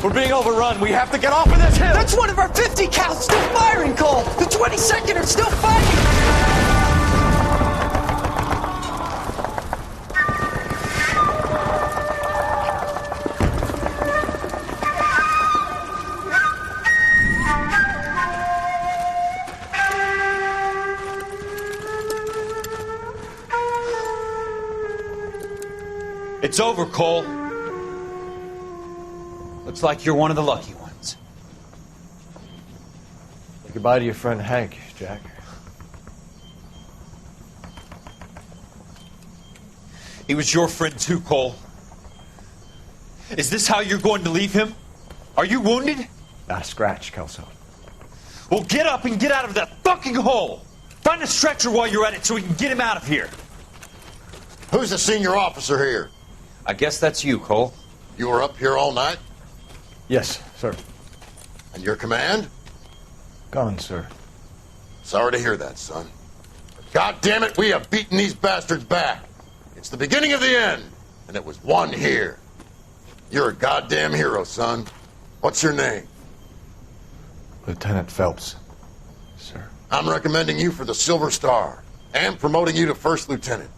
We're being overrun. We have to get off of this hill. That's one of our 50 cals still firing, Cole. The 22nd are still fighting. It's over, Cole. Looks like you're one of the lucky ones. Say goodbye to your friend Hank, Jack. He was your friend too, Cole. Is this how you're going to leave him? Are you wounded? Not a scratch, Kelso. Well, get up and get out of that fucking hole! Find a stretcher while you're at it so we can get him out of here. Who's the senior officer here? I guess that's you, Cole. You were up here all night? Yes, sir. And your command? Gone, sir. Sorry to hear that, son. But God damn it, we have beaten these bastards back. It's the beginning of the end, and it was won here. You're a goddamn hero, son. What's your name? Lieutenant Phelps, sir. I'm recommending you for the Silver Star and promoting you to First Lieutenant.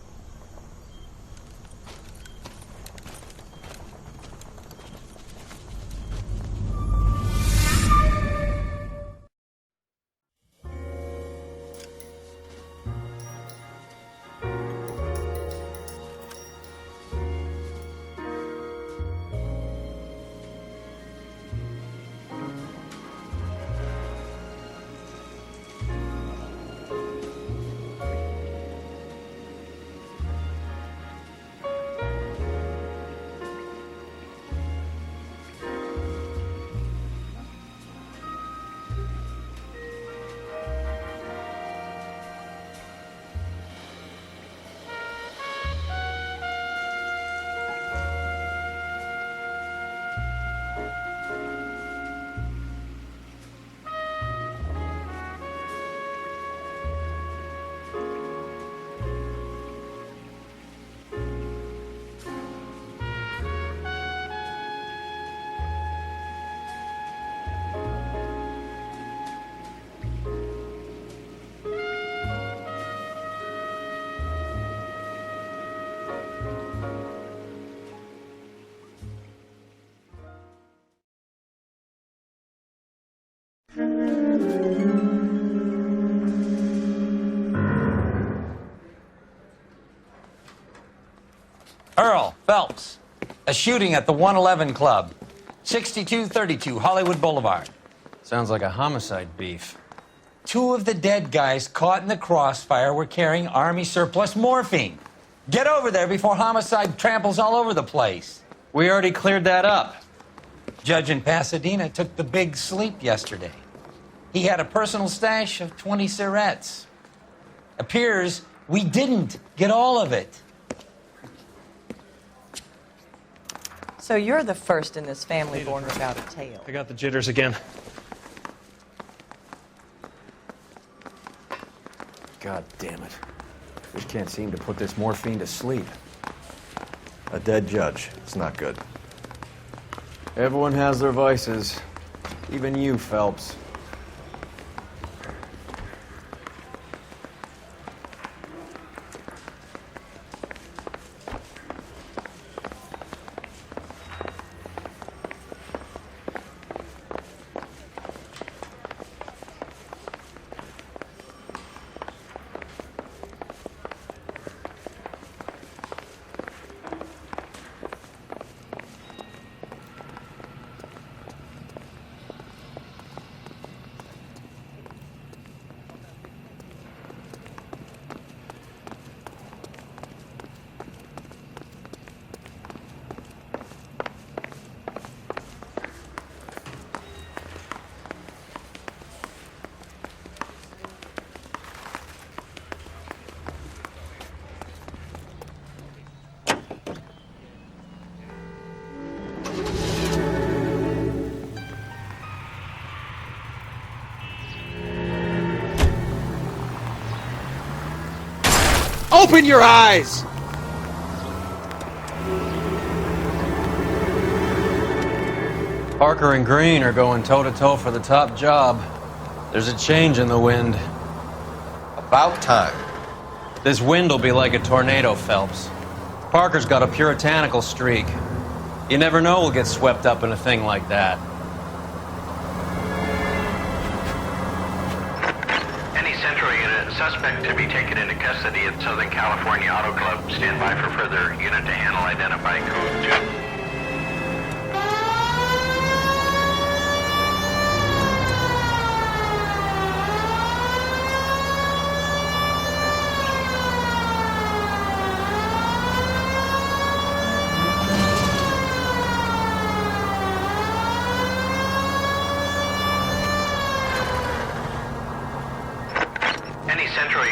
Earl, Phelps. A shooting at the 111 Club. 6232 Hollywood Boulevard. Sounds like a homicide beef. 2 of the dead guys caught in the crossfire were carrying Army surplus morphine. Get over there before homicide tramples all over the place. We already cleared that up. Judge in Pasadena took the big sleep yesterday. He had a personal stash of 20 cigarettes. Appears we didn't get all of it. So you're the first in this family born without a tail. I got the jitters again. God damn it. Just can't seem to put this morphine to sleep. A dead judge. It's not good. Everyone has their vices. Even you, Phelps. Open your eyes! Parker and Green are going toe-to-toe for the top job. There's a change in the wind. About time. This wind will be like a tornado, Phelps. Parker's got a puritanical streak. You never know we'll get swept up in a thing like that. Any Central unit, suspect to be taken into custody at Southern California Auto Club. Stand by for further unit to handle identifying code 2.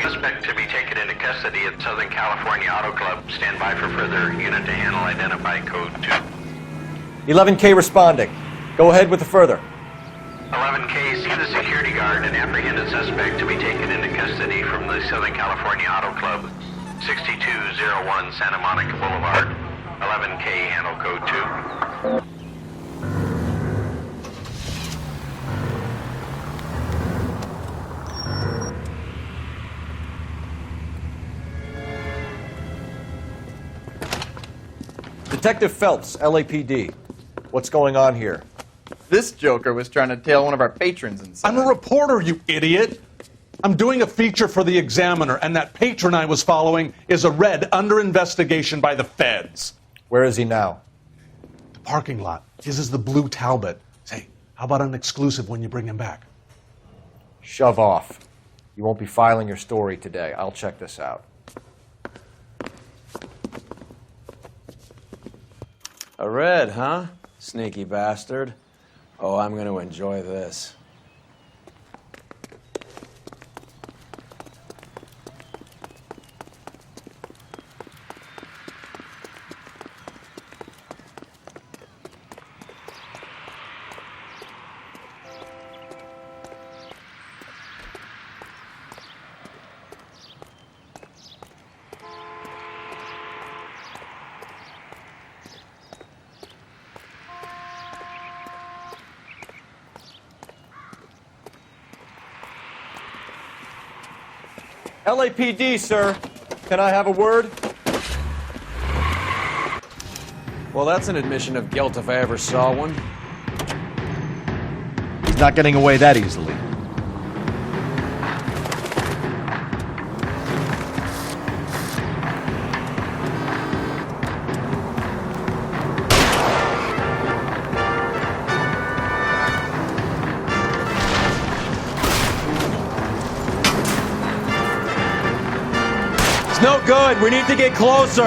Suspect to be taken into custody at Southern California Auto Club. Stand by for further unit to handle identify code 2. 11K responding. Go ahead with the further. 11K, see the security guard and apprehended suspect to be taken into custody from the Southern California Auto Club, 6201 Santa Monica Boulevard. 11K, handle code 2. Detective Phelps, LAPD. What's going on here? This joker was trying to tail one of our patrons inside. I'm a reporter, you idiot. I'm doing a feature for the Examiner, and that patron I was following is a red under investigation by the feds. Where is he now? The parking lot. His is the blue Talbot. Say, how about an exclusive when you bring him back? Shove off. You won't be filing your story today. I'll check this out. A red, huh? Sneaky bastard. Oh, I'm going to enjoy this. LAPD, sir. Can I have a word? Well, that's an admission of guilt if I ever saw one. He's not getting away that easily. No good. We need to get closer.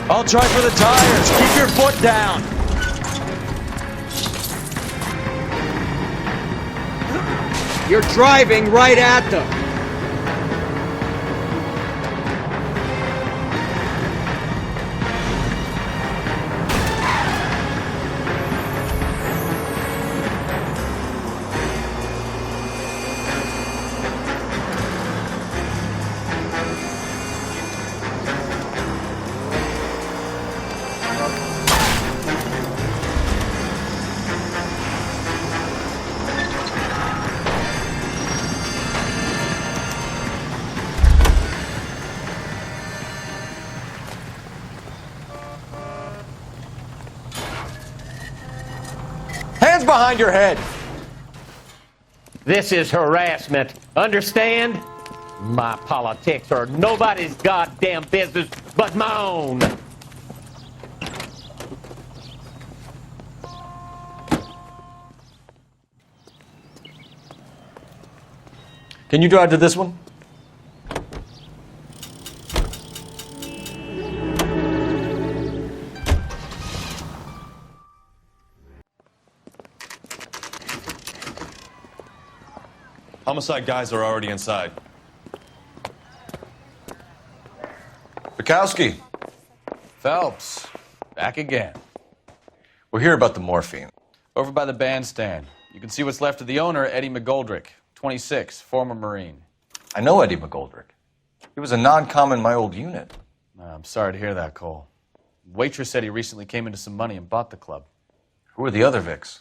I'll try for the tires. Keep your foot down. You're driving right at them. Hands behind your head. This is harassment. Understand? My politics are nobody's goddamn business but my own. Can you drive to this one? Homicide guys are already inside. Bukowski. Phelps, back again. We're here about the morphine. Over by the bandstand. You can see what's left of the owner, Eddie McGoldrick, 26, former Marine. I know Eddie McGoldrick. He was a non-com in my old unit. I'm sorry to hear that, Cole. Waitress said he recently came into some money and bought the club. Who are the other Vics?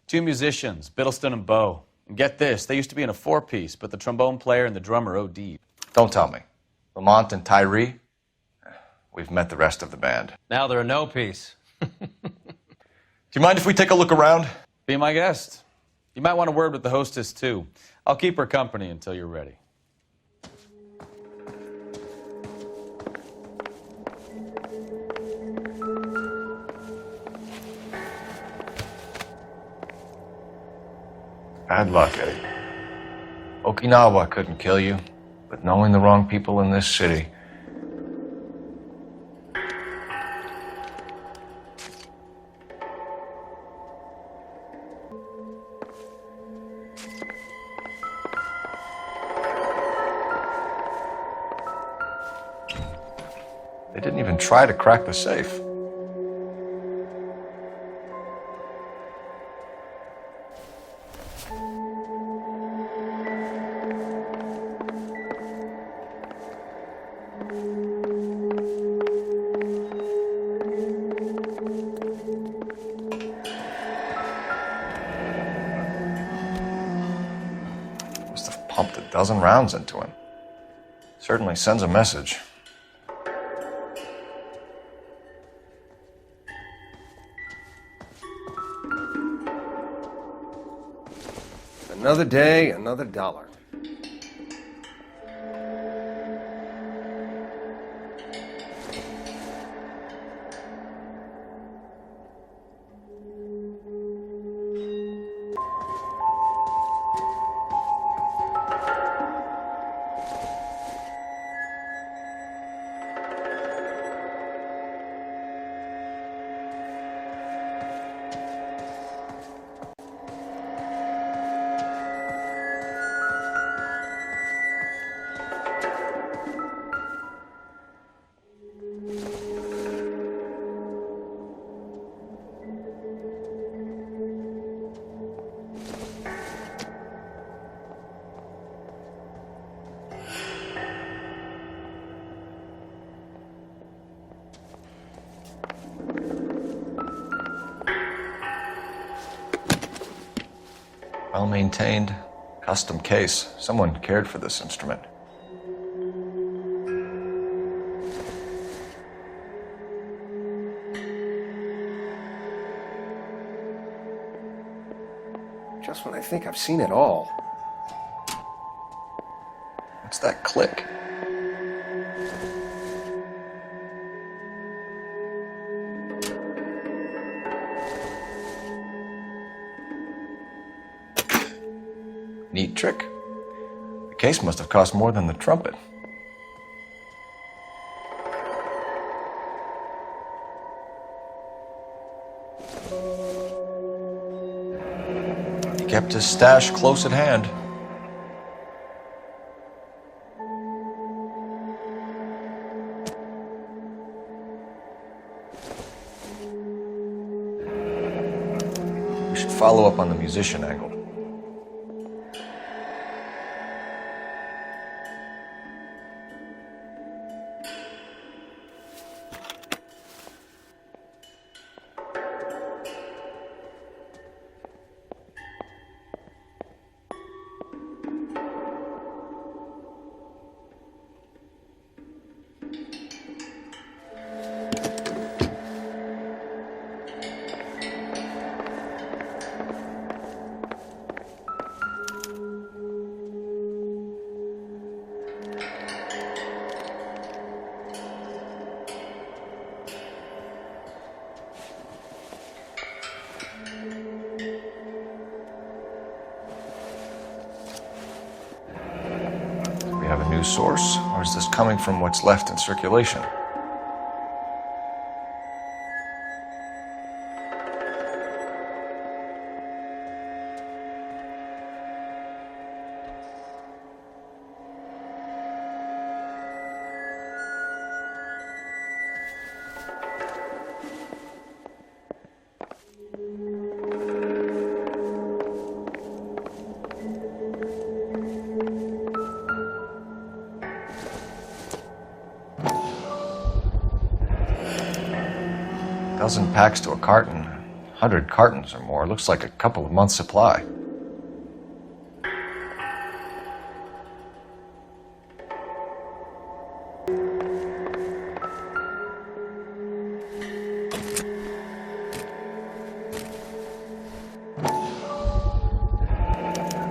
2 musicians, Biddleston and Bo. And get this, they used to be in a 4-piece, but the trombone player and the drummer OD'd. Don't tell me. Lamont and Tyree? We've met the rest of the band. Now they're a no-piece. Do you mind if we take a look around? Be my guest. You might want a word with the hostess, too. I'll keep her company until you're ready. Bad luck, Eddie. Okinawa couldn't kill you, but knowing the wrong people in this city... They didn't even try to crack the safe. Must have pumped a dozen rounds into him. Certainly sends a message. Another day, another dollar. Well-maintained, custom case. Someone cared for this instrument. Just when I think I've seen it all. What's that click? Neat trick. The case must have cost more than the trumpet. He kept his stash close at hand. We should follow up on the musician angle. We have a new source, or is this coming from what's left in circulation? Dozen packs to a carton. 100 cartons or more. Looks like a couple of months' supply.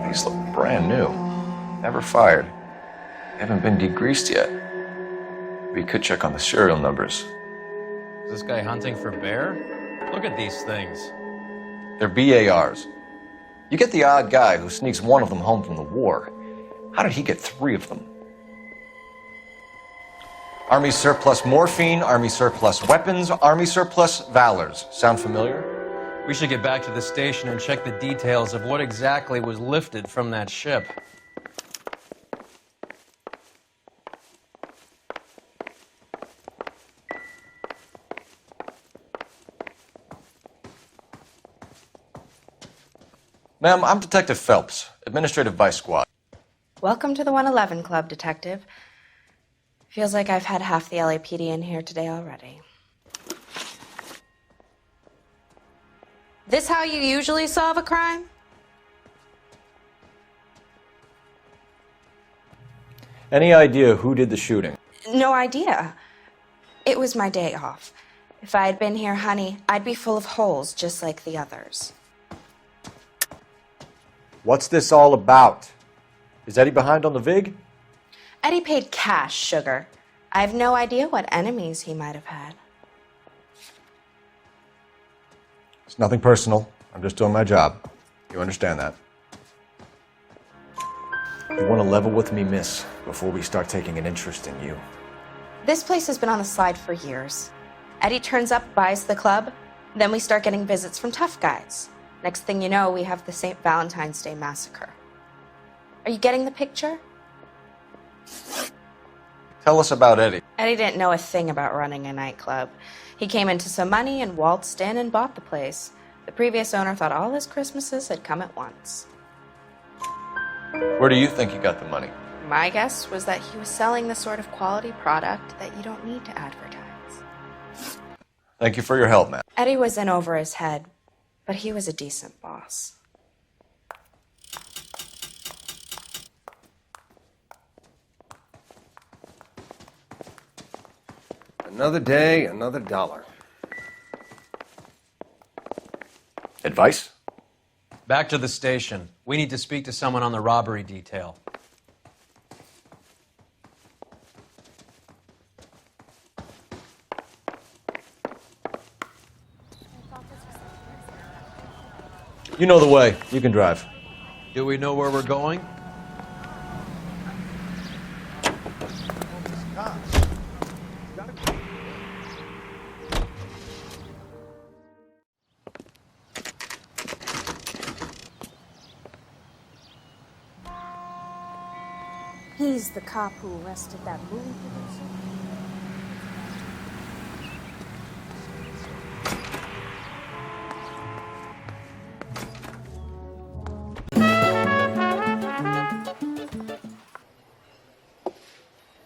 These look brand new. Never fired. Haven't been degreased yet. We could check on the serial numbers. Is this guy hunting for bear? Look at these things. They're BARs. You get the odd guy who sneaks one of them home from the war. How did he get 3 of them? Army surplus morphine, Army surplus weapons, Army surplus valors. Sound familiar? We should get back to the station and check the details of what exactly was lifted from that ship. Ma'am, I'm Detective Phelps, Administrative Vice Squad. Welcome to the 111 Club, Detective. Feels like I've had half the LAPD in here today already. This how you usually solve a crime? Any idea who did the shooting? No idea. It was my day off. If I had been here, honey, I'd be full of holes just like the others. What's this all about? Is Eddie behind on the VIG? Eddie paid cash, sugar. I have no idea what enemies he might have had. It's nothing personal. I'm just doing my job. You understand that? You want to level with me, miss, before we start taking an interest in you. This place has been on the slide for years. Eddie turns up, buys the club, then we start getting visits from tough guys. Next thing you know, we have the St. Valentine's Day massacre. Are you getting the picture? Tell us about Eddie. Eddie didn't know a thing about running a nightclub. He came into some money and waltzed in and bought the place. The previous owner thought all his Christmases had come at once. Where do you think he got the money? My guess was that he was selling the sort of quality product that you don't need to advertise. Thank you for your help, ma'am. Eddie was in over his head, but he was a decent boss. Another day, another dollar. Advice? Back to the station. We need to speak to someone on the robbery detail. You know the way. You can drive. Do we know where we're going? He's the cop who arrested that movie producer.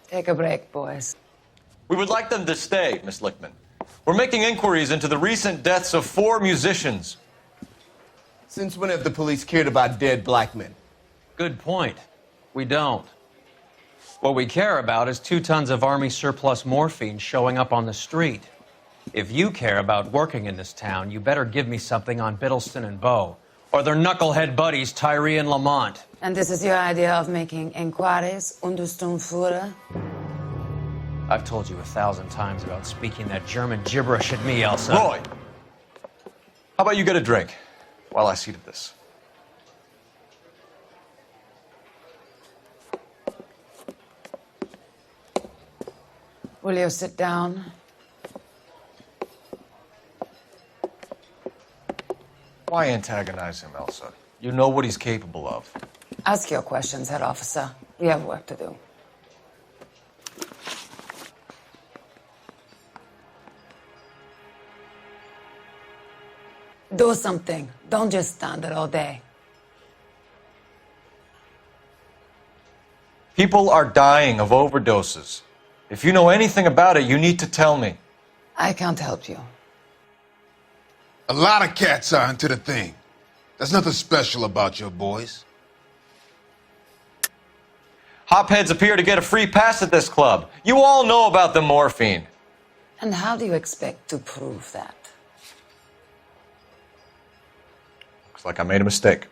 Take a break, boys. We would like them to stay, Miss Lichtmann. We're making inquiries into the recent deaths of 4 musicians. Since when have the police cared about dead black men? Good point. We don't. What we care about is 2 tons of Army surplus morphine showing up on the street. If you care about working in this town, you better give me something on Biddleston and Bow, or their knucklehead buddies Tyree and Lamont. And this is your idea of making inquiries, understand, Führer? I've told you 1,000 times about speaking that German gibberish at me, Elsa. Roy! How about you get a drink while I see to this? Will you sit down? Why antagonize him, Elsa? You know what he's capable of. Ask your questions, head officer. We have work to do. Do something. Don't just stand there all day. People are dying of overdoses. If you know anything about it, you need to tell me. I can't help you. A lot of cats are into the thing. There's nothing special about your boys. Hopheads appear to get a free pass at this club. You all know about the morphine. And how do you expect to prove that? Looks like I made a mistake.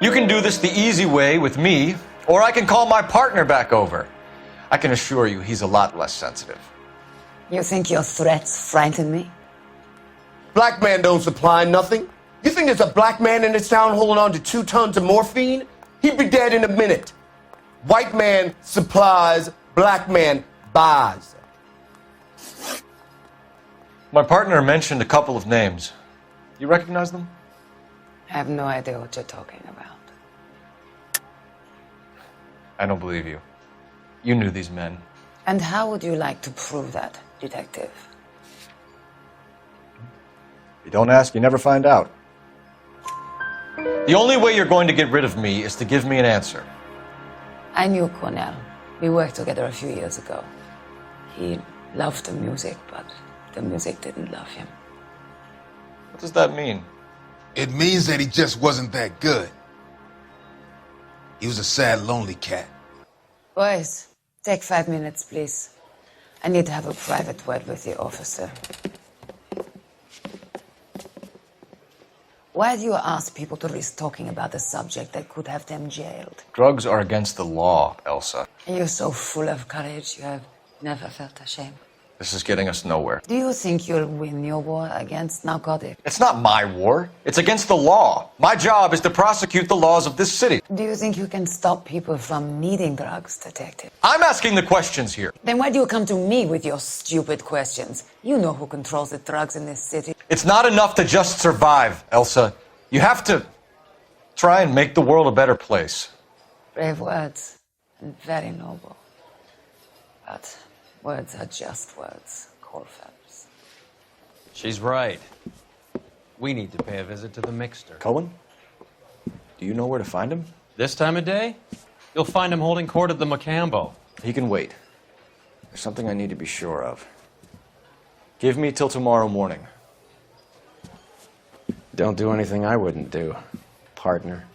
You can do this the easy way with me, or I can call my partner back over. I can assure you he's a lot less sensitive. You think your threats frighten me? Black man don't supply nothing. You think there's a black man in this town holding on to 2 tons of morphine? He'd be dead in a minute. White man supplies, black man buys. My partner mentioned a couple of names. You recognize them? I have no idea what you're talking about. I don't believe you. You knew these men. And how would you like to prove that, detective? You don't ask, you never find out. The only way you're going to get rid of me is to give me an answer. I knew Cornell. We worked together a few years ago. He loved the music, but the music didn't love him. What does that mean? It means that he just wasn't that good. He was a sad, lonely cat. Boys, take 5 minutes, please. I need to have a private word with the officer. Why do you ask people to risk talking about a subject that could have them jailed? Drugs are against the law, Elsa. You're so full of courage, you have never felt ashamed. This is getting us nowhere. Do you think you'll win your war against narcotics? It's not my war. It's against the law. My job is to prosecute the laws of this city. Do you think you can stop people from needing drugs, detective? I'm asking the questions here. Then why do you come to me with your stupid questions? You know who controls the drugs in this city. It's not enough to just survive, Elsa. You have to try and make the world a better place. Brave words, and very noble. But words are just words, Cole Phelps. She's right. We need to pay a visit to the mixer. Cohen? Do you know where to find him? This time of day? You'll find him holding court at the Macamba. He can wait. There's something I need to be sure of. Give me till tomorrow morning. Don't do anything I wouldn't do, partner.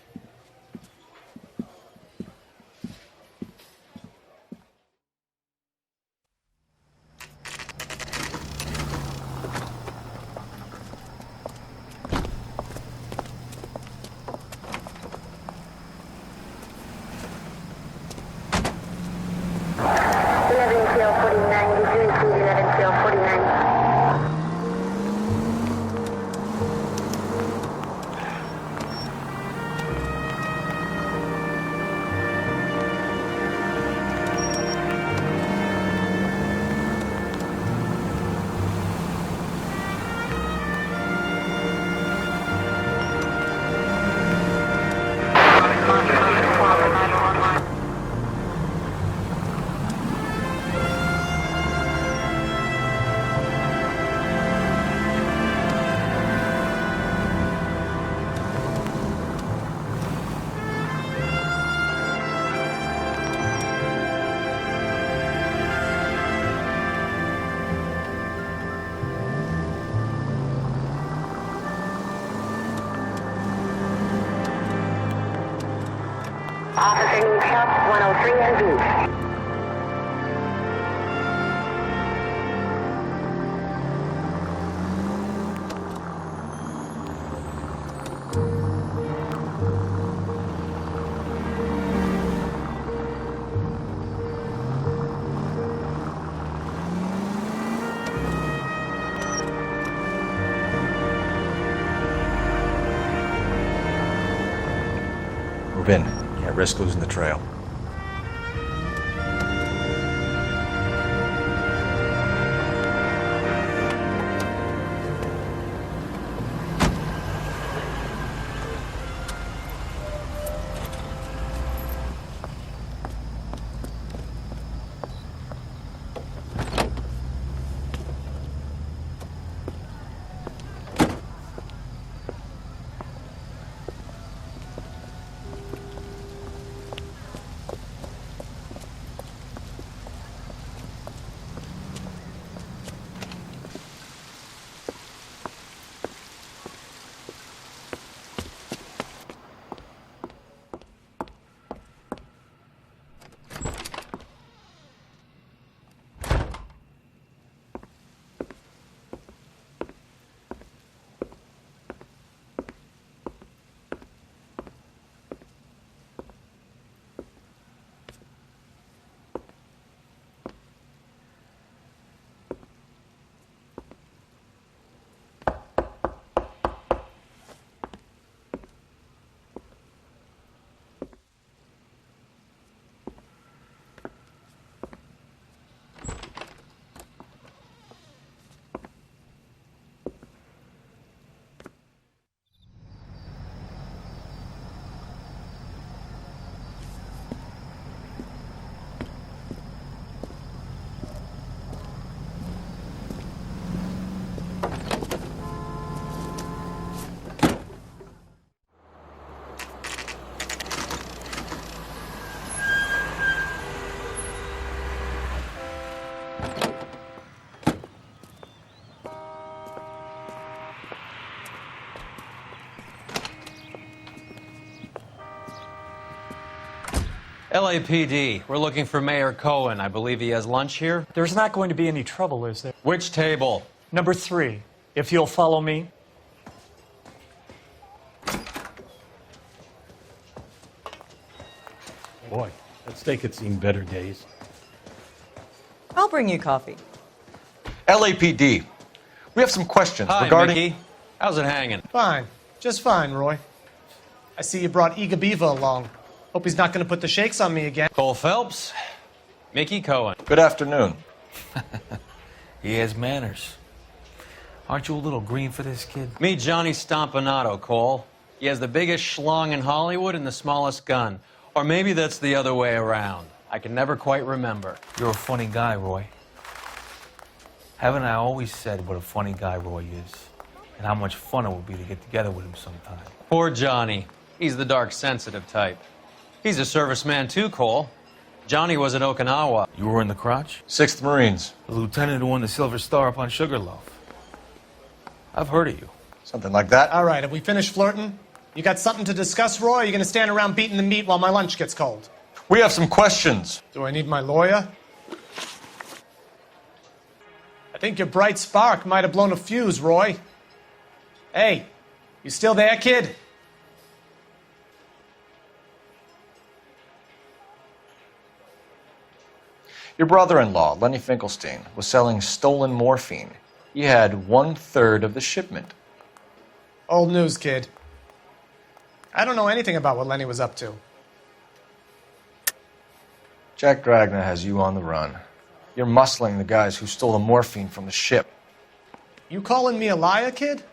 Officer needs help, 103 and B. Move in. Can't risk losing the trail. LAPD, we're looking for Mayor Cohen. I believe he has lunch here. There's not going to be any trouble, is there? Which table? Number 3, if you'll follow me. Boy, that steak had seen better days. I'll bring you coffee. LAPD, we have some questions Hi, regarding... Mickey. How's it hanging? Fine. Just fine, Roy. I see you brought Eager Beaver along. Hope he's not going to put the shakes on me again. Cole Phelps, Mickey Cohen. Good afternoon. He has manners. Aren't you a little green for this kid? Meet Johnny Stompanato, Cole. He has the biggest schlong in Hollywood and the smallest gun. Or maybe that's the other way around. I can never quite remember. You're a funny guy, Roy. Haven't I always said what a funny guy Roy is? And how much fun it would be to get together with him sometime. Poor Johnny. He's the dark, sensitive type. He's a serviceman too, Cole. Johnny was at Okinawa. You were in the crotch? 6th Marines. The lieutenant who won the Silver Star up on Sugarloaf. I've heard of you. Something like that. All right, have we finished flirting? You got something to discuss, Roy, or are you going to stand around beating the meat while my lunch gets cold? We have some questions. Do I need my lawyer? I think your bright spark might have blown a fuse, Roy. Hey, you still there, kid? Your brother-in-law, Lenny Finkelstein, was selling stolen morphine. He had 1/3 of the shipment. Old news, kid. I don't know anything about what Lenny was up to. Jack Dragna has you on the run. You're muscling the guys who stole the morphine from the ship. You calling me a liar, kid?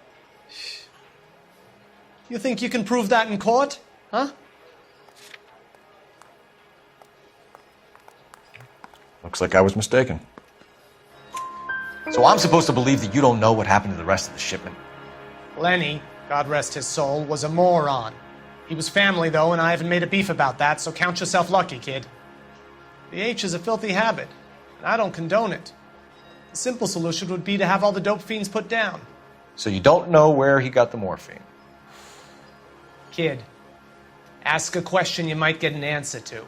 You think you can prove that in court? Huh? Looks like I was mistaken. So I'm supposed to believe that you don't know what happened to the rest of the shipment? Lenny, God rest his soul, was a moron. He was family, though, and I haven't made a beef about that, so count yourself lucky, kid. The H is a filthy habit, and I don't condone it. The simple solution would be to have all the dope fiends put down. So you don't know where he got the morphine? Kid, ask a question you might get an answer to.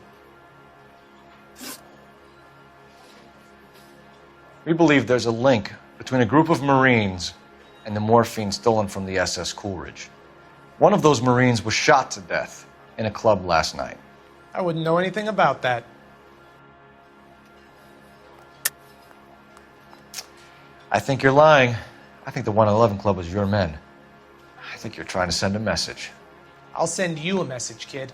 We believe there's a link between a group of Marines and the morphine stolen from the SS Coolidge. One of those Marines was shot to death in a club last night. I wouldn't know anything about that. I think you're lying. I think the 111 Club was your men. I think you're trying to send a message. I'll send you a message, kid.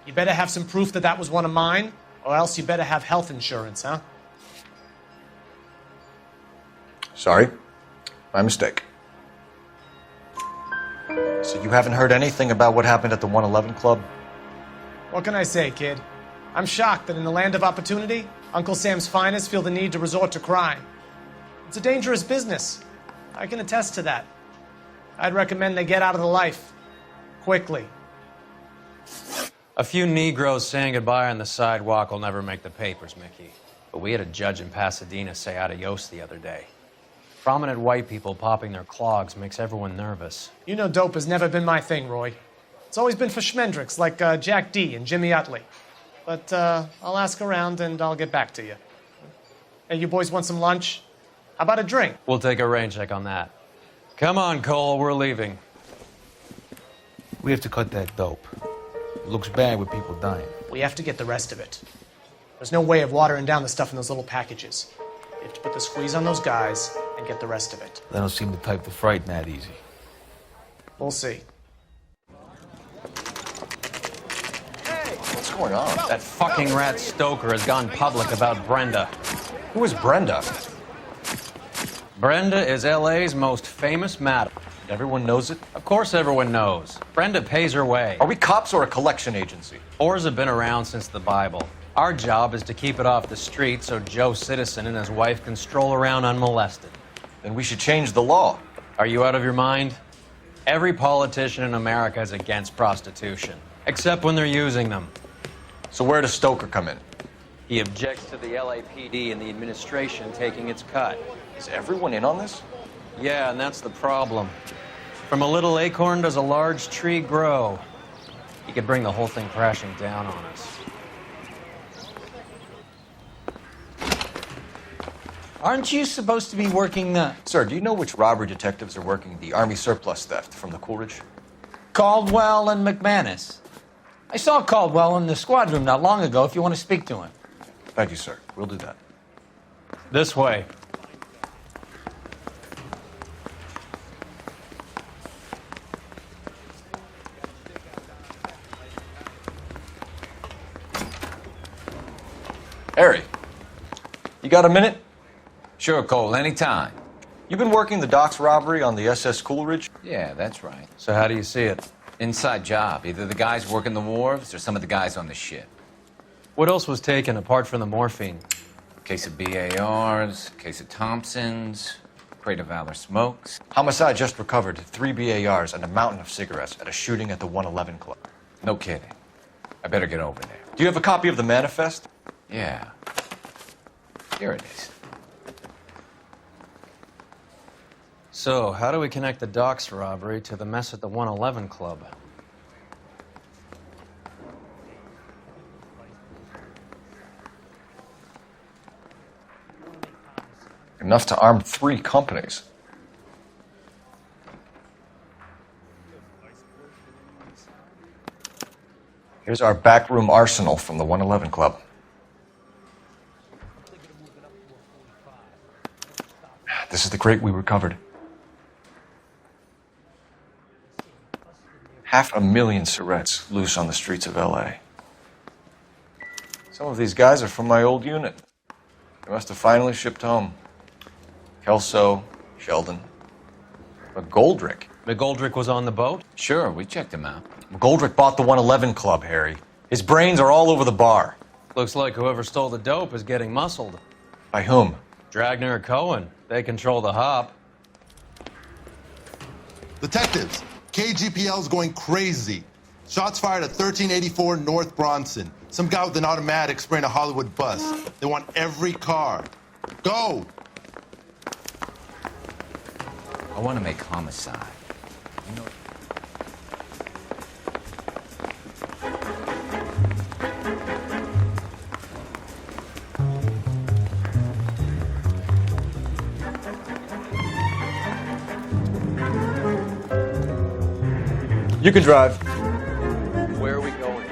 You better have some proof that that was one of mine, or else you better have health insurance, huh? Sorry, my mistake. So you haven't heard anything about what happened at the 111 Club? What can I say, kid? I'm shocked that in the land of opportunity, Uncle Sam's finest feel the need to resort to crime. It's a dangerous business. I can attest to that. I'd recommend they get out of the life. Quickly. A few Negroes saying goodbye on the sidewalk will never make the papers, Mickey. But we had a judge in Pasadena say adios the other day. Prominent white people popping their clogs makes everyone nervous. You know dope has never been my thing, Roy. It's always been for schmendricks like Jack D. and Jimmy Utley. But I'll ask around and I'll get back to you. Hey, you boys want some lunch? How about a drink? We'll take a rain check on that. Come on, Cole, we're leaving. We have to cut that dope. It looks bad with people dying. We have to get the rest of it. There's no way of watering down the stuff in those little packages. You have to put the squeeze on those guys and get the rest of it. They don't seem the type to frighten that easy. We'll see. What's going on? That fucking rat Stoker has gone public about Brenda. Who is Brenda? Brenda is LA's most famous madam. Everyone knows it? Of course everyone knows. Brenda pays her way. Are we cops or a collection agency? Whores have been around since the Bible. Our job is to keep it off the street so Joe Citizen and his wife can stroll around unmolested. Then we should change the law. Are you out of your mind? Every politician in America is against prostitution, except when they're using them. So where does Stoker come in? He objects to the LAPD and the administration taking its cut. Is everyone in on this? Yeah, and that's the problem. From a little acorn does a large tree grow. He could bring the whole thing crashing down on us. Aren't you supposed to be working the... Sir, do you know which robbery detectives are working the Army surplus theft from the Coolidge? Caldwell and McManus. I saw Caldwell in the squad room not long ago if you want to speak to him. Thank you, sir. We'll do that. This way. Harry, you got a minute? Sure, Cole, anytime. You've been working the docks robbery on the SS Coolidge? Yeah, that's right. So how do you see it? Inside job. Either the guys working the wharves or some of the guys on the ship. What else was taken apart from the morphine? Case of BARs, case of Thompsons, crate of Valor smokes. Homicide just recovered 3 BARs and a mountain of cigarettes at a shooting at the 111 Club. No kidding. I better get over there. Do you have a copy of the manifest? Yeah. Here it is. So, how do we connect the docks robbery to the mess at the 111 Club? Enough to arm 3 companies. Here's our backroom arsenal from the 111 Club. This is the crate we recovered. 500,000 cigarettes loose on the streets of LA. Some of these guys are from my old unit. They must have finally shipped home. Kelso, Sheldon, McGoldrick. McGoldrick was on the boat? Sure, we checked him out. McGoldrick bought the 111 Club, Harry. His brains are all over the bar. Looks like whoever stole the dope is getting muscled. By whom? Dragner or Cohen. They control the hop. Detectives, KGPL's going crazy. Shots fired at 1384 North Bronson. Some guy with an automatic spraying a Hollywood bus. They want every car. Go! I want to make homicide. You know... You can drive. Where are we going?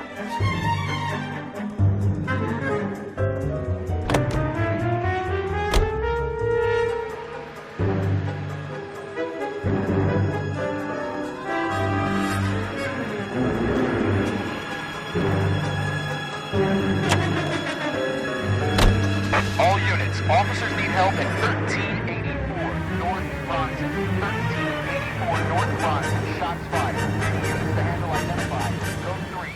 All units, officers need help at 1384 North Bronson. 1384 North Bronson. Shots fired. Units to handle identified. Code 3.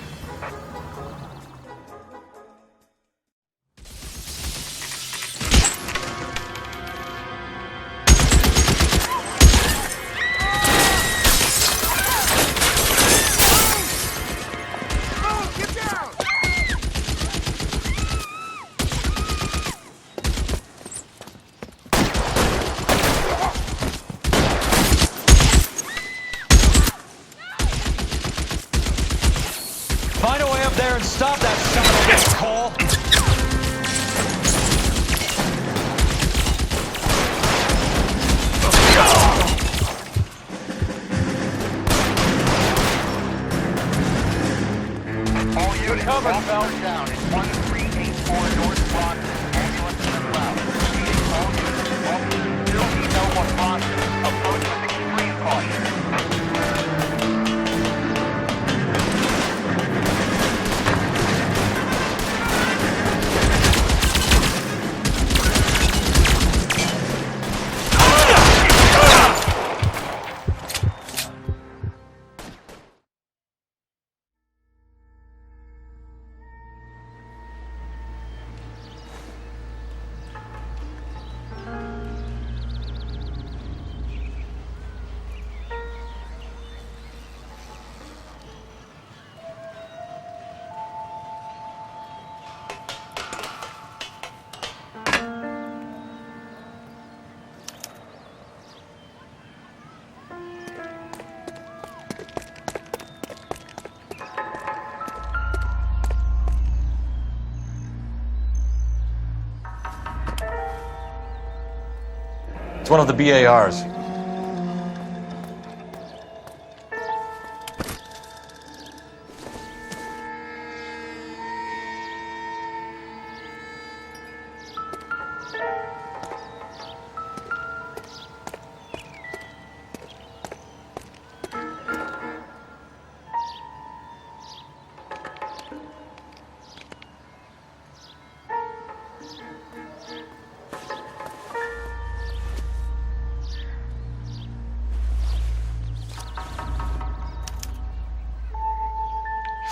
It's one of the BARs.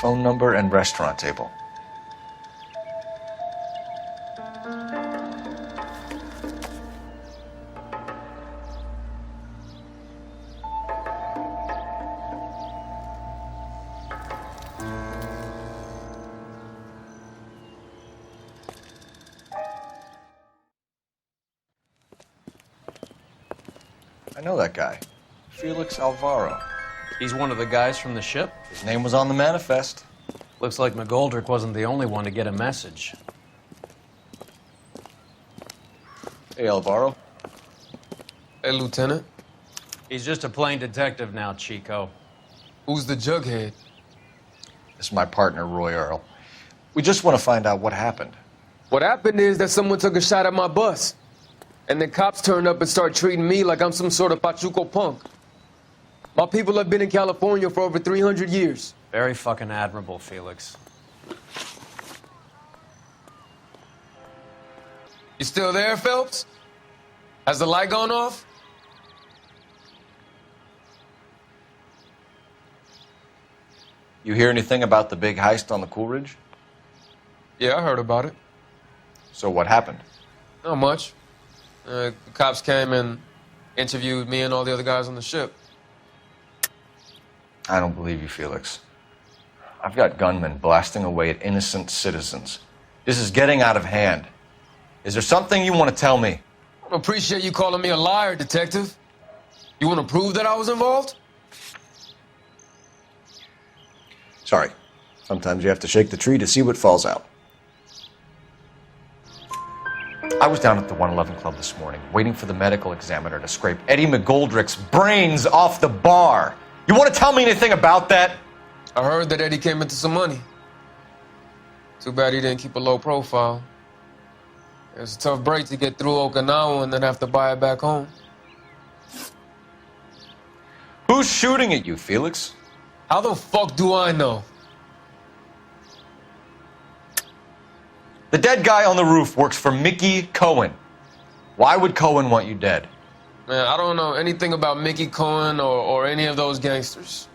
Phone number and restaurant table. I know that guy. Felix Alvaro. He's one of the guys from the ship? His name was on the manifest. Looks like McGoldrick wasn't the only one to get a message. Hey, Alvaro. Hey, Lieutenant. He's just a plain detective now, Chico. Who's the jughead? This is my partner, Roy Earl. We just want to find out what happened. What happened is that someone took a shot at my bus. And then cops turned up and started treating me like I'm some sort of Pachuco punk. My people have been in California for over 300 years. Very fucking admirable, Felix. You still there, Phelps? Has the light gone off? You hear anything about the big heist on the Coolidge? Yeah, I heard about it. So what happened? Not much. The cops came and interviewed me and all the other guys on the ship. I don't believe you, Felix. I've got gunmen blasting away at innocent citizens. This is getting out of hand. Is there something you want to tell me? I don't appreciate you calling me a liar, Detective. You want to prove that I was involved? Sorry. Sometimes you have to shake the tree to see what falls out. I was down at the 111 Club this morning, waiting for the medical examiner to scrape Eddie McGoldrick's brains off the bar. You want to tell me anything about that? I heard that Eddie came into some money. Too bad he didn't keep a low profile. It was a tough break to get through Okinawa and then have to buy it back home. Who's shooting at you, Felix? How the fuck do I know? The dead guy on the roof works for Mickey Cohen. Why would Cohen want you dead? Man, I don't know anything about Mickey Cohen or any of those gangsters.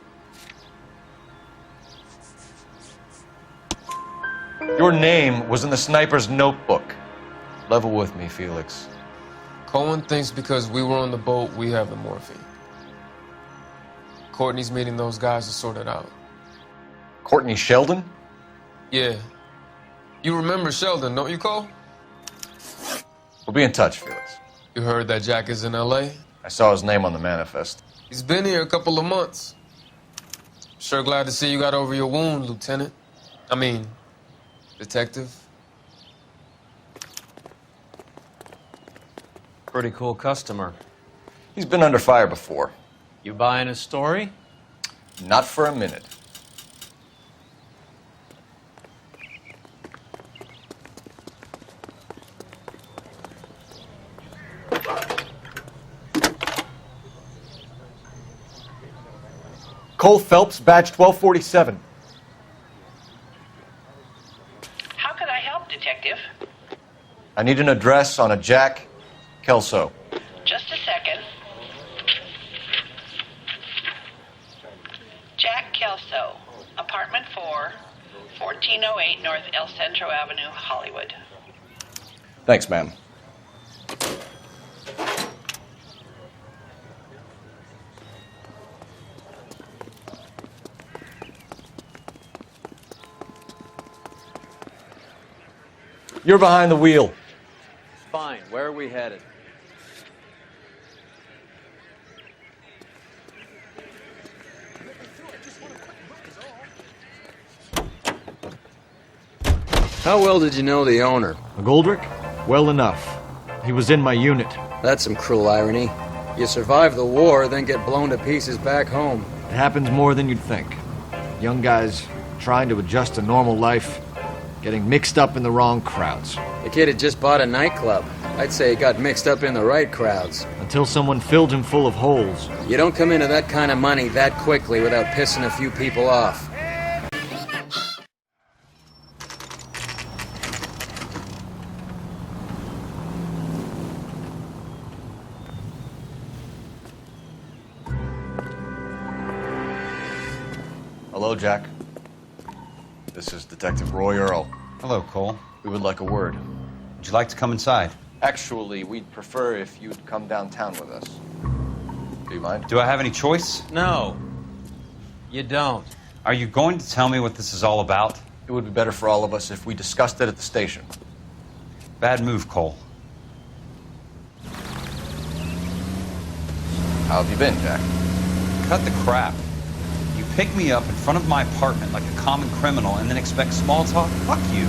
Your name was in the sniper's notebook. Level with me, Felix. Cohen thinks because we were on the boat, we have the morphine. Courtney's meeting those guys to sort it out. Courtney Sheldon? Yeah. You remember Sheldon, don't you, Cole? We'll be in touch, Felix. You heard that Jack is in L.A.? I saw his name on the manifest. He's been here a couple of months. Sure glad to see you got over your wound, Lieutenant. I mean, Detective. Pretty cool customer. He's been under fire before. You buying his story? Not for a minute. Cole Phelps, badge 1247. How can I help, Detective? I need an address on a Jack Kelso. Just a second. Jack Kelso, apartment 4, 1408 North El Centro Avenue, Hollywood. Thanks, ma'am. You're behind the wheel. Fine. Where are we headed? How well did you know the owner? McGoldrick? Well enough. He was in my unit. That's some cruel irony. You survive the war, then get blown to pieces back home. It happens more than you'd think. Young guys trying to adjust to normal life, getting mixed up in the wrong crowds. The kid had just bought a nightclub. I'd say he got mixed up in the right crowds. Until someone filled him full of holes. You don't come into that kind of money that quickly without pissing a few people off. Hello, Jack. This is Detective Roy Earl. Hello, Cole. We would like a word. Would you like to come inside? Actually, we'd prefer if you'd come downtown with us. Do you mind? Do I have any choice? No, you don't. Are you going to tell me what this is all about? It would be better for all of us if we discussed it at the station. Bad move, Cole. How have you been, Jack? Cut the crap. You pick me up in front of my apartment like a common criminal and then expect small talk? Fuck you.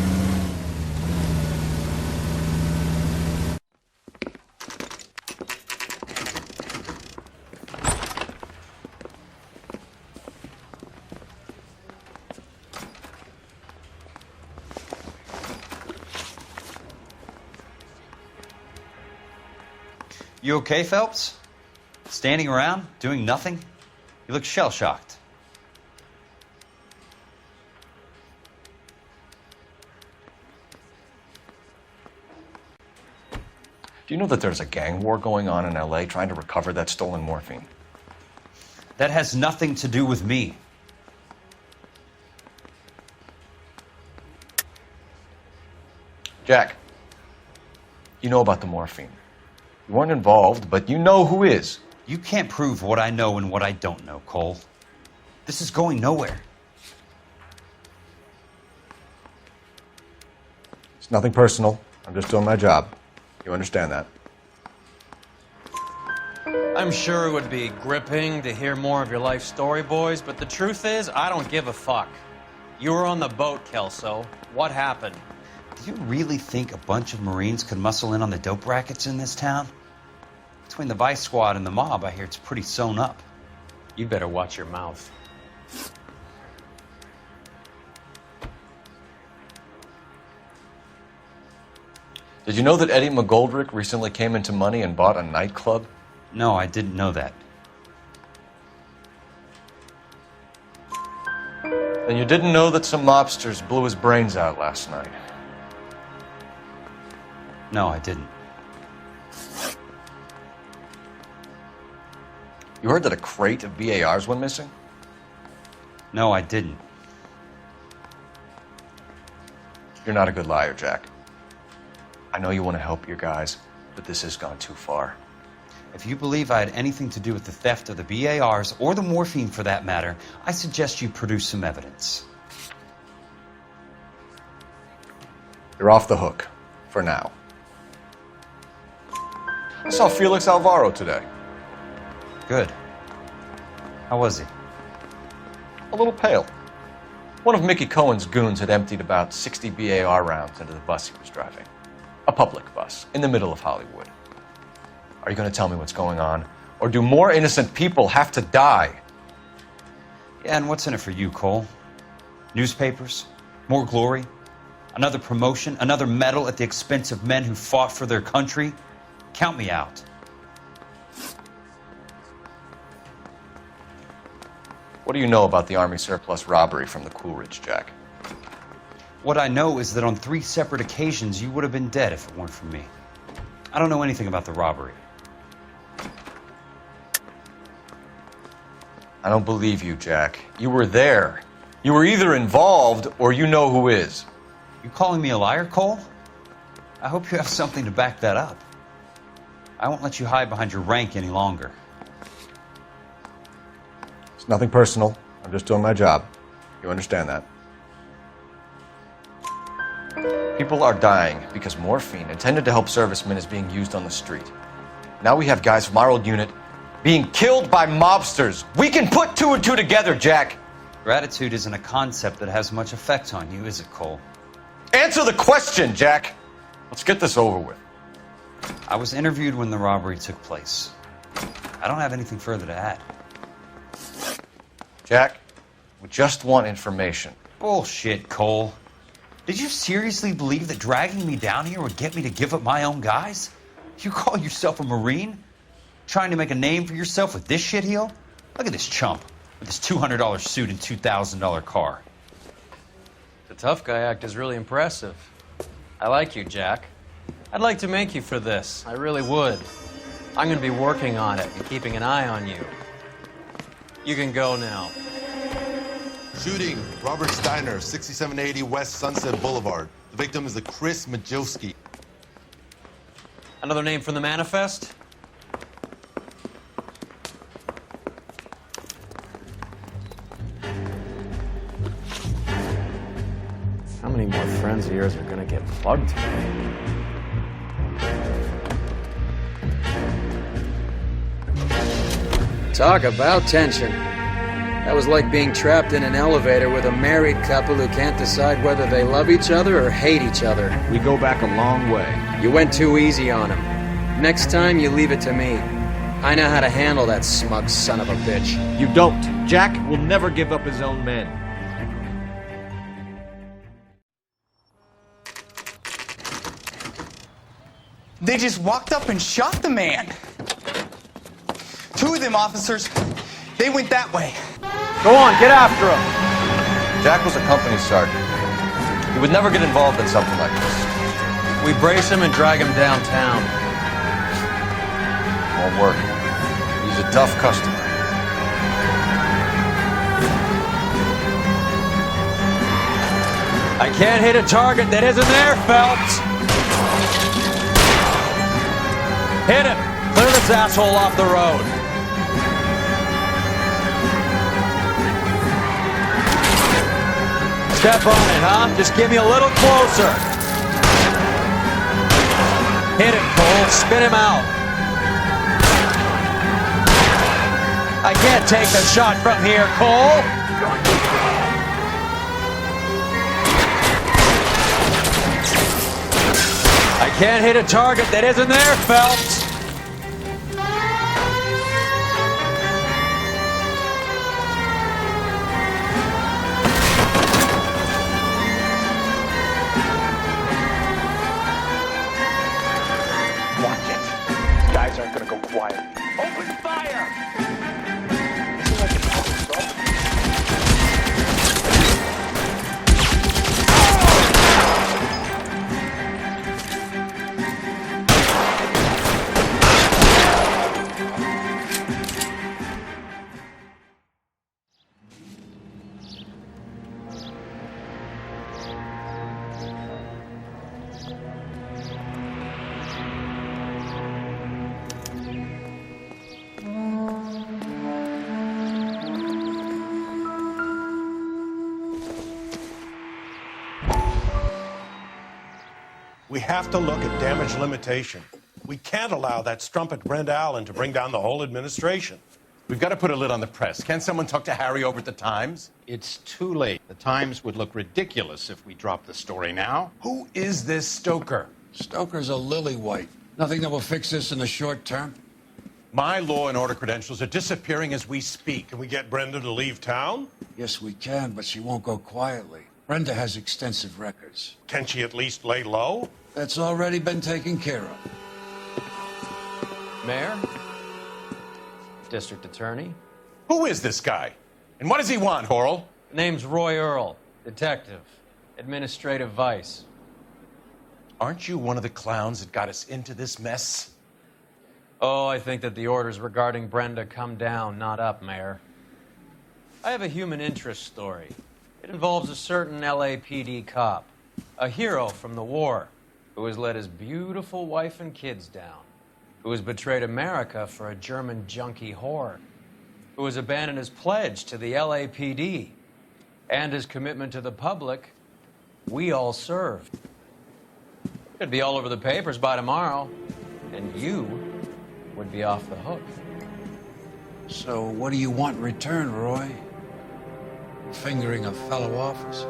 You okay, Phelps? Standing around, doing nothing? You look shell-shocked. Do you know that there's a gang war going on in LA trying to recover that stolen morphine? That has nothing to do with me. Jack, you know about the morphine. You weren't involved, but you know who is. You can't prove what I know and what I don't know, Cole. This is going nowhere. It's nothing personal. I'm just doing my job. You understand that? I'm sure it would be gripping to hear more of your life story, boys, but the truth is, I don't give a fuck. You were on the boat, Kelso. What happened? Do you really think a bunch of Marines could muscle in on the dope rackets in this town? Between the Vice Squad and the mob, I hear it's pretty sewn up. You better watch your mouth. Did you know that Eddie McGoldrick recently came into money and bought a nightclub? No, I didn't know that. And you didn't know that some mobsters blew his brains out last night? No, I didn't. You heard that a crate of BARs went missing? No, I didn't. You're not a good liar, Jack. I know you want to help your guys, but this has gone too far. If you believe I had anything to do with the theft of the BARs, or the morphine for that matter, I suggest you produce some evidence. You're off the hook, for now. I saw Felix Alvaro today. Good. How was he? A little pale. One of Mickey Cohen's goons had emptied about 60 BAR rounds into the bus he was driving. A public bus, in the middle of Hollywood. Are you going to tell me what's going on? Or do more innocent people have to die? Yeah, and what's in it for you, Cole? Newspapers? More glory? Another promotion? Another medal at the expense of men who fought for their country? Count me out. What do you know about the Army surplus robbery from the Coolidge, Jack? What I know is that on 3 separate occasions you would have been dead if it weren't for me. I don't know anything about the robbery. I don't believe you, Jack. You were there. You were either involved or you know who is. You calling me a liar, Cole? I hope you have something to back that up. I won't let you hide behind your rank any longer. It's nothing personal. I'm just doing my job. You understand that? People are dying because morphine intended to help servicemen is being used on the street. Now we have guys from our old unit being killed by mobsters. We can put 2 and 2 together, Jack. Gratitude isn't a concept that has much effect on you, is it, Cole? Answer the question, Jack. Let's get this over with. I was interviewed when the robbery took place. I don't have anything further to add. Jack, we just want information. Bullshit, Cole. Did you seriously believe that dragging me down here would get me to give up my own guys? You call yourself a Marine? Trying to make a name for yourself with this shitheel? Look at this chump with his $200 suit and $2,000 car. The tough guy act is really impressive. I like you, Jack. I'd like to make you for this. I really would. I'm going to be working on it and keeping an eye on you. You can go now. Shooting, Robert Steiner, 6780 West Sunset Boulevard. The victim is a Chris Majowski. Another name from the manifest? How many more friends of yours are gonna get plugged today? Talk about tension. That was like being trapped in an elevator with a married couple who can't decide whether they love each other or hate each other. We go back a long way. You went too easy on him. Next time, you leave it to me. I know how to handle that smug son of a bitch. You don't. Jack will never give up his own men. They just walked up and shot the man. Two of them officers, they went that way. Go on, get after him. Jack was a company sergeant. He would never get involved in something like this. We brace him and drag him downtown. Won't work. He's a tough customer. I can't hit a target that isn't there, Phelps. Hit him. Clear this asshole off the road. Step on it, huh? Just get me a little closer. Hit him, Cole. Spin him out. I can't take the shot from here, Cole. I can't hit a target that isn't there, Phelps. We have to look at damage limitation. We can't allow that strumpet Brent Allen to bring down the whole administration. We've got to put a lid on the press. Can't someone talk to Harry over at the Times? It's too late. The Times would look ridiculous if we dropped the story now. Who is this Stoker? Stoker's a lily-white. Nothing that will fix this in the short term. My law and order credentials are disappearing as we speak. Can we get Brenda to leave town? Yes, we can, but she won't go quietly. Brenda has extensive records. Can she at least lay low? That's already been taken care of. Mayor? District Attorney? Who is this guy? And what does he want, Horrell? Name's Roy Earl, detective, administrative vice. Aren't you one of the clowns that got us into this mess? Oh, I think that the orders regarding Brenda come down, not up, Mayor. I have a human interest story. It involves a certain LAPD cop, a hero from the war, who has let his beautiful wife and kids down, who has betrayed America for a German junkie whore, who has abandoned his pledge to the LAPD and his commitment to the public we all served. It'd be all over the papers by tomorrow, and you would be off the hook. So what do you want in return, Roy? Fingering a fellow officer?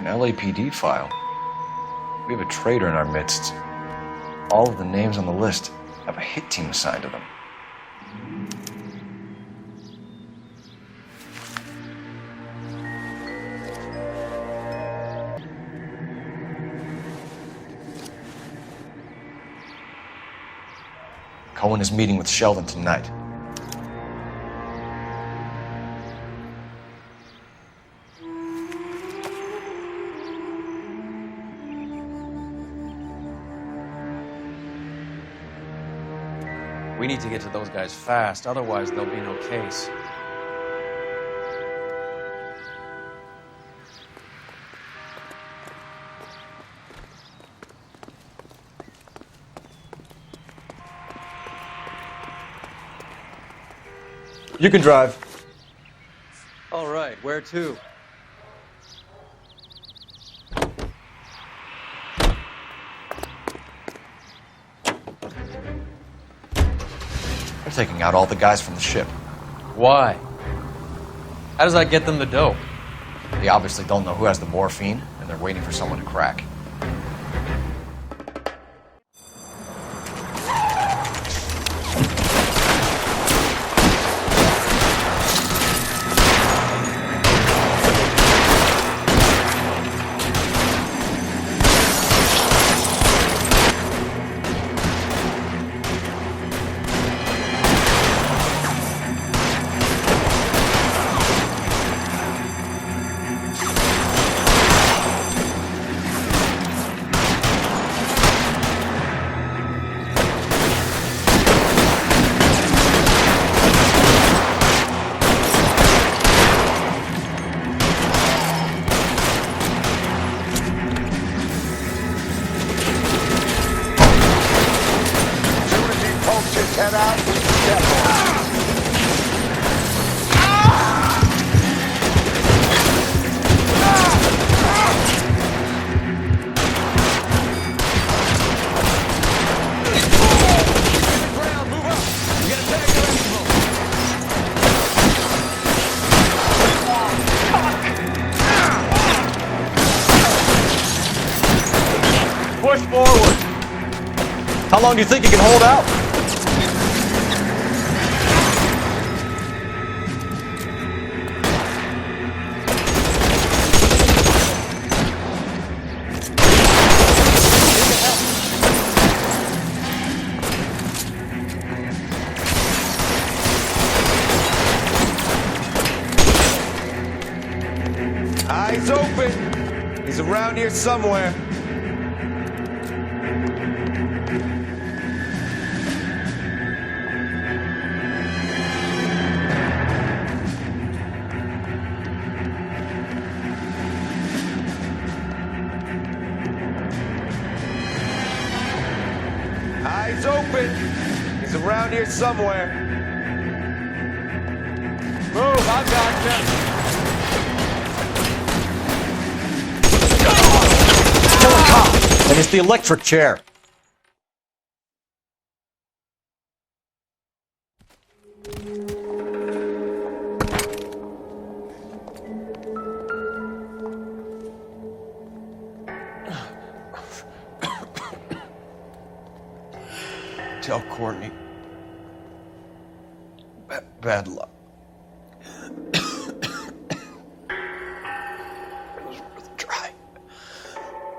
An LAPD file. We have a traitor in our midst. All of the names on the list have a hit team assigned to them. Cohen is meeting with Sheldon tonight. We need to get to those guys fast, otherwise there'll be no case. You can drive. All right, where to? They're taking out all the guys from the ship. Why? How does that get them the dope? They obviously don't know who has the morphine, and they're waiting for someone to crack. Push forward. How long do you think you can hold out? Eyes open. He's around here somewhere. Eyes open. He's around here somewhere. Move, I got you. Kill a cop, and it's the electric chair. Tell Courtney. Bad luck. It was worth a try.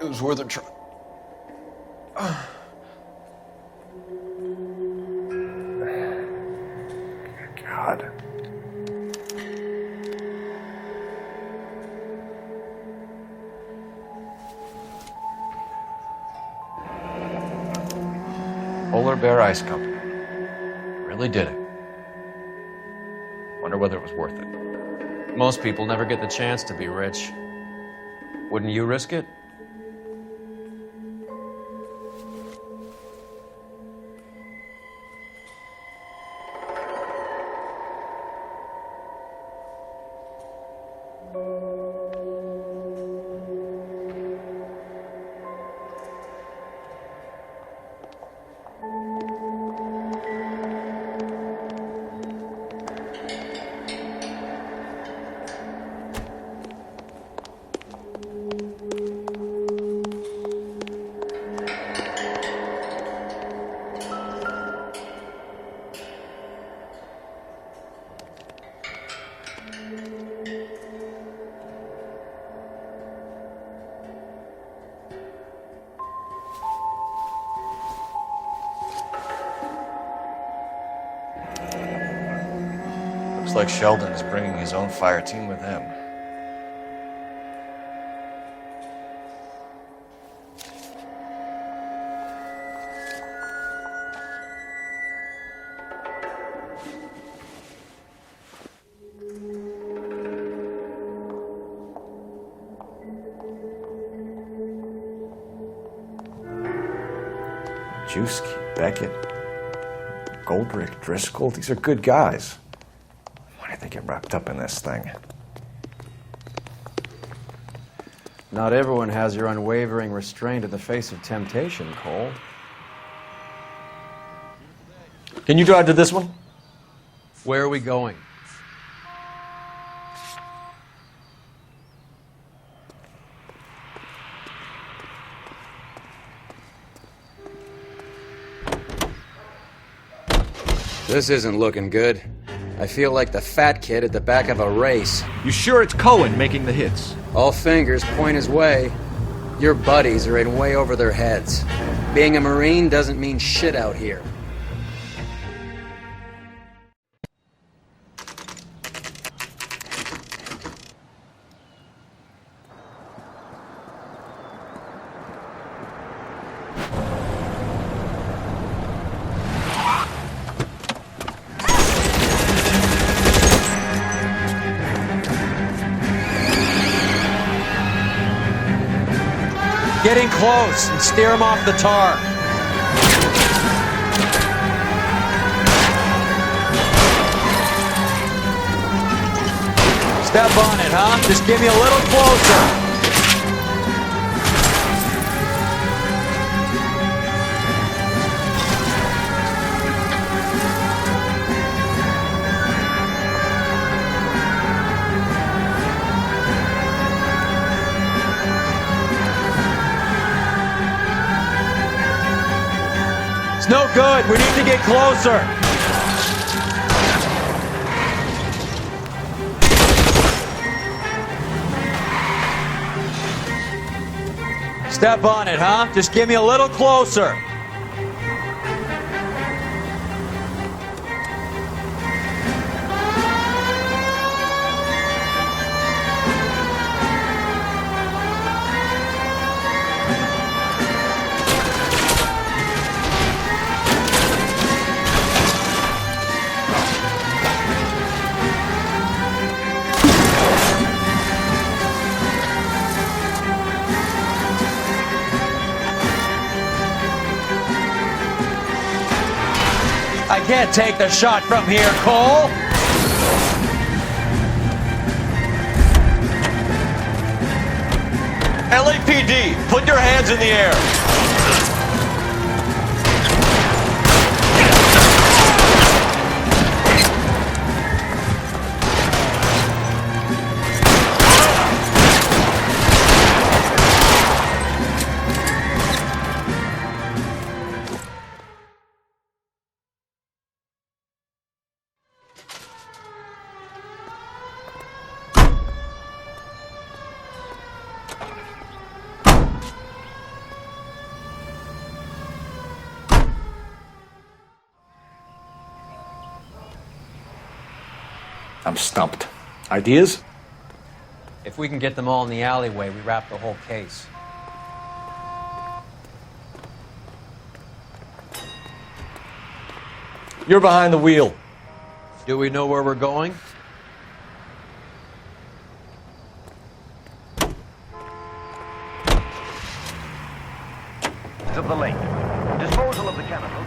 It was worth a try. God. Polar Bear Ice Company. Really did it. Wonder whether it was worth it. Most people never get the chance to be rich. Wouldn't you risk it? Looks like Sheldon is bringing his own fire team with him. Juski, Beckett, Goldrick, Driscoll, these are good guys. Why did they get wrapped up in this thing? Not everyone has your unwavering restraint in the face of temptation, Cole. Can you drive to this one? Where are we going? This isn't looking good. I feel like the fat kid at the back of a race. You sure it's Cohen making the hits? All fingers point his way. Your buddies are in way over their heads. Being a Marine doesn't mean shit out here. Get in close and steer him off the tar. Step on it, huh? Just give me a little closer. It's no good. We need to get closer. Step on it, huh? Just give me a little closer. I can't take the shot from here, Cole. LAPD, put your hands in the air. I'm stumped. Ideas? If we can get them all in the alleyway, we wrap the whole case. You're behind the wheel. Do we know where we're going? Of the lake. Disposal of the chemicals.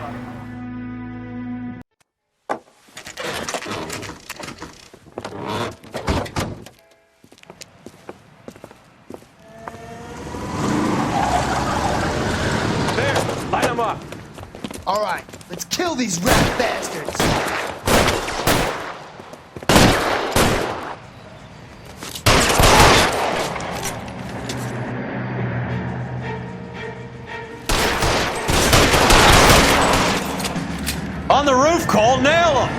Light them up. All right, let's kill these rat bastards. On the roof, Cole, nail him!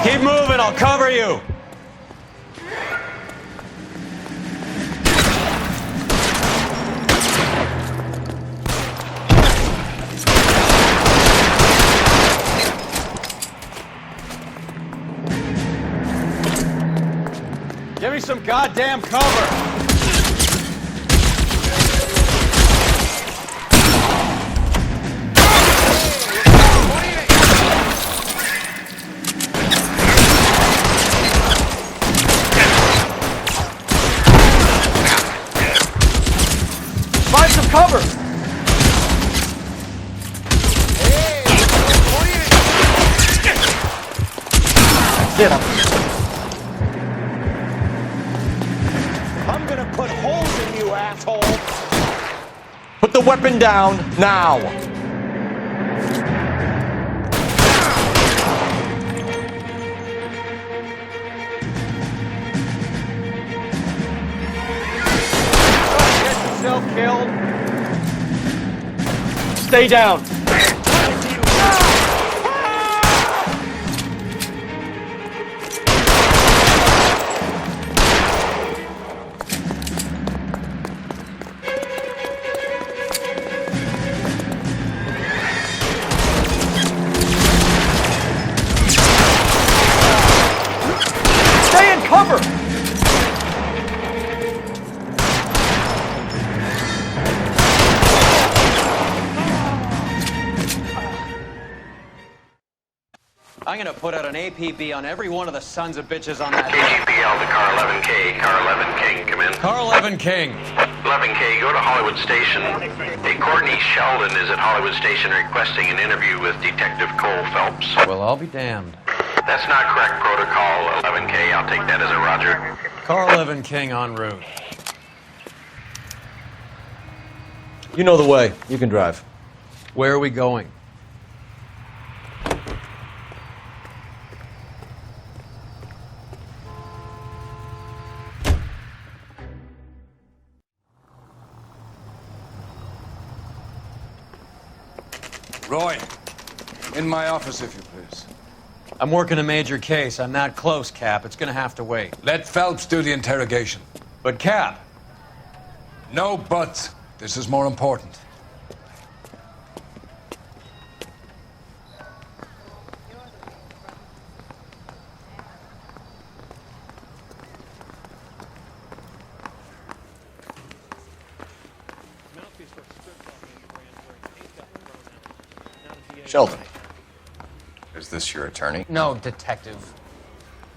Keep moving, I'll cover you! some goddamn cover! Find some cover! Get him. I'm gonna put holes in you, asshole! Put the weapon down now. Get yourself killed. Stay down. Stay in cover! I'm gonna put out an APB on every one of the sons of bitches on that. KGPL to car 11K. Car 11 King, come in. Car 11 King. 11K, go to Hollywood Station. Hey, Courtney Sheldon is at Hollywood Station requesting an interview with Detective Cole Phelps. Well, I'll be damned. That's not correct protocol, 11K. I'll take that as a roger. Car 11 King en route. You know the way. You can drive. Where are we going? Roy, in my office, if you please. I'm working a major case. I'm not close, Cap. It's gonna have to wait. Let Phelps do the interrogation. But, Cap. No buts. This is more important. Sheldon. Is this your attorney? No, detective.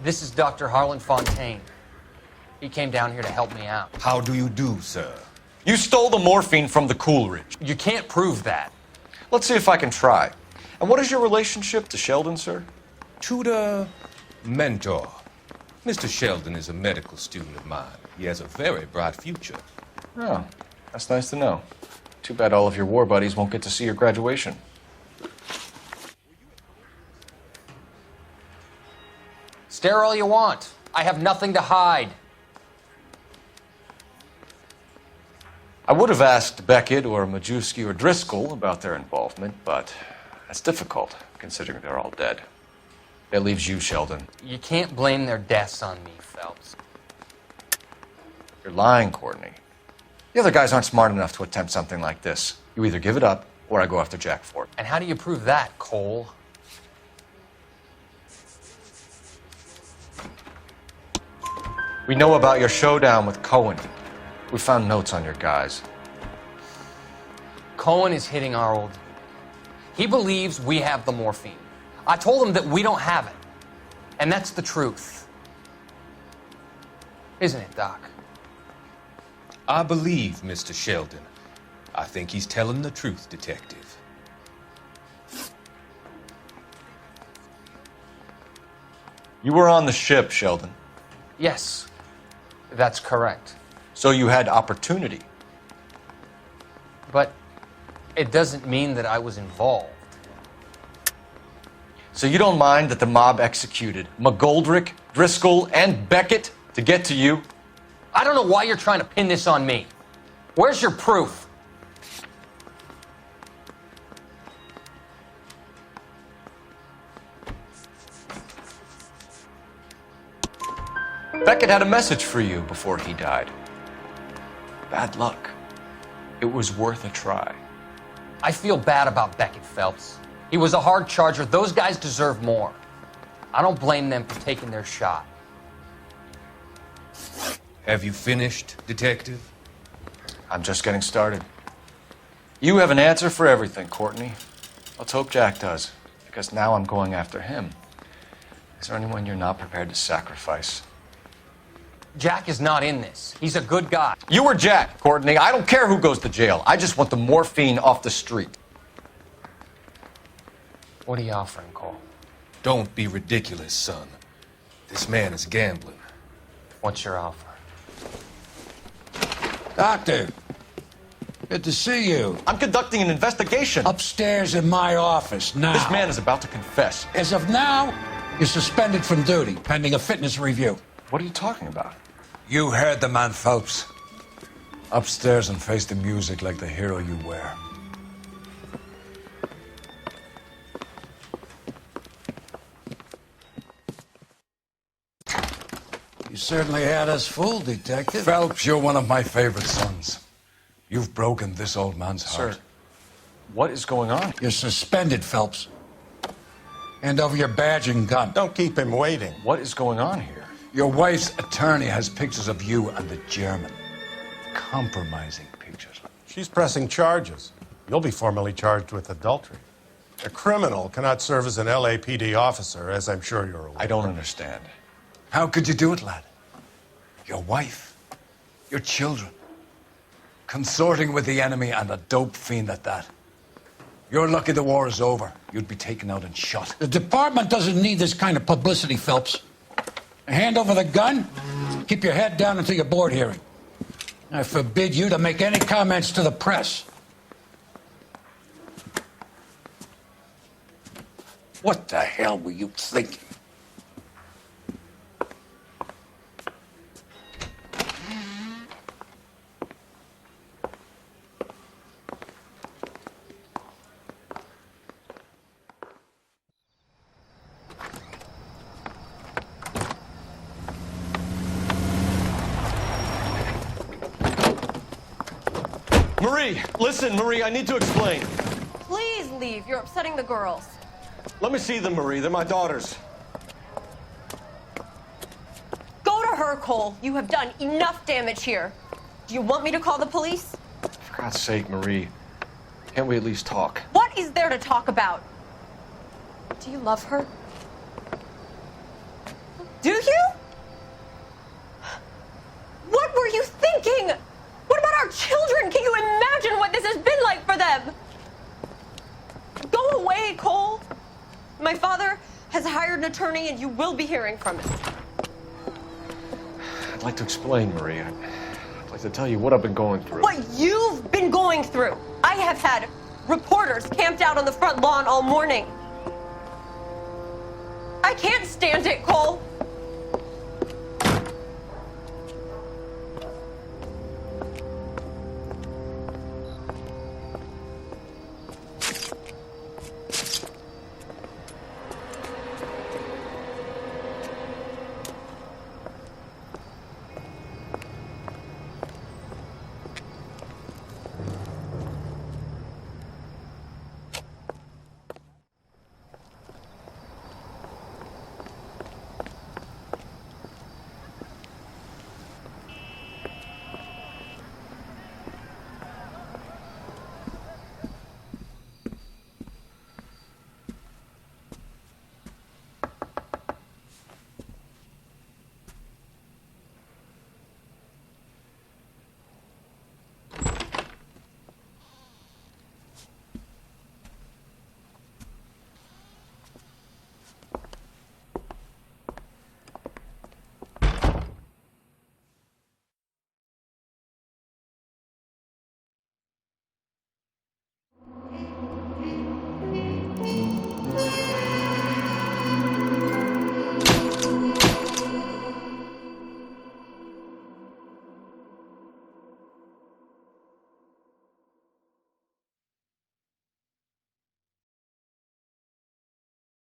This is Dr. Harlan Fontaine. He came down here to help me out. How do you do, sir? You stole the morphine from the Coolidge. You can't prove that. Let's see if I can try. And what is your relationship to Sheldon, sir? Tutor, mentor. Mr. Sheldon is a medical student of mine. He has a very bright future. Oh, that's nice to know. Too bad all of your war buddies won't get to see your graduation. Stare all you want. I have nothing to hide. I would have asked Beckett or Majewski or Driscoll about their involvement, but that's difficult, considering they're all dead. That leaves you, Sheldon. You can't blame their deaths on me, Phelps. You're lying, Courtney. The other guys aren't smart enough to attempt something like this. You either give it up, or I go after Jack for it. And how do you prove that, Cole? We know about your showdown with Cohen. We found notes on your guys. Cohen is hitting our old dude. He believes we have the morphine. I told him that we don't have it. And that's the truth. Isn't it, Doc? I believe Mr. Sheldon. I think he's telling the truth, Detective. You were on the ship, Sheldon. Yes, that's correct. So you had opportunity. But it doesn't mean that I was involved. So you don't mind that the mob executed McGoldrick, Driscoll, and Beckett to get to you? I don't know why you're trying to pin this on me. Where's your proof? Beckett had a message for you before he died. Bad luck. It was worth a try. I feel bad about Beckett, Phelps. He was a hard charger. Those guys deserve more. I don't blame them for taking their shot. Have you finished, Detective? I'm just getting started. You have an answer for everything, Courtney. Let's hope Jack does, because now I'm going after him. Is there anyone you're not prepared to sacrifice? Jack is not in this. He's a good guy. You or Jack, Courtney. I don't care who goes to jail. I just want the morphine off the street. What are you offering, Cole? Don't be ridiculous, son. This man is gambling. What's your offer? Doctor, good to see you. I'm conducting an investigation. Upstairs in my office now. This man is about to confess. As of now, you're suspended from duty, pending a fitness review. What are you talking about? You heard the man, Phelps. Upstairs and face the music like the hero you were. You certainly had us fooled, Detective. Phelps, you're one of my favorite sons. You've broken this old man's heart. Sir, what is going on? You're suspended, Phelps. Hand over your badge and gun. Don't keep him waiting. What is going on here? Your wife's attorney has pictures of you and the German. Compromising pictures. She's pressing charges. You'll be formally charged with adultery. A criminal cannot serve as an LAPD officer, as I'm sure you're aware. I don't understand. How could you do it, lad? Your wife, your children, consorting with the enemy and a dope fiend at that. You're lucky the war is over. You'd be taken out and shot. The department doesn't need this kind of publicity, Phelps. Hand over the gun, keep your head down until your board hearing. I forbid you to make any comments to the press. What the hell were you thinking? Marie, listen, Marie, I need to explain. Please leave. You're upsetting the girls. Let me see them, Marie. They're my daughters. Go to her, Cole. You have done enough damage here. Do you want me to call the police? For God's sake, Marie, can't we at least talk? What is there to talk about? Do you love her? Do you? What were you thinking? What about our children? Can you imagine what this has been like for them? Go away, Cole. My father has hired an attorney and you will be hearing from him. I'd like to explain, Marie. I'd like to tell you what I've been going through. What you've been going through. I have had reporters camped out on the front lawn all morning. I can't stand it, Cole.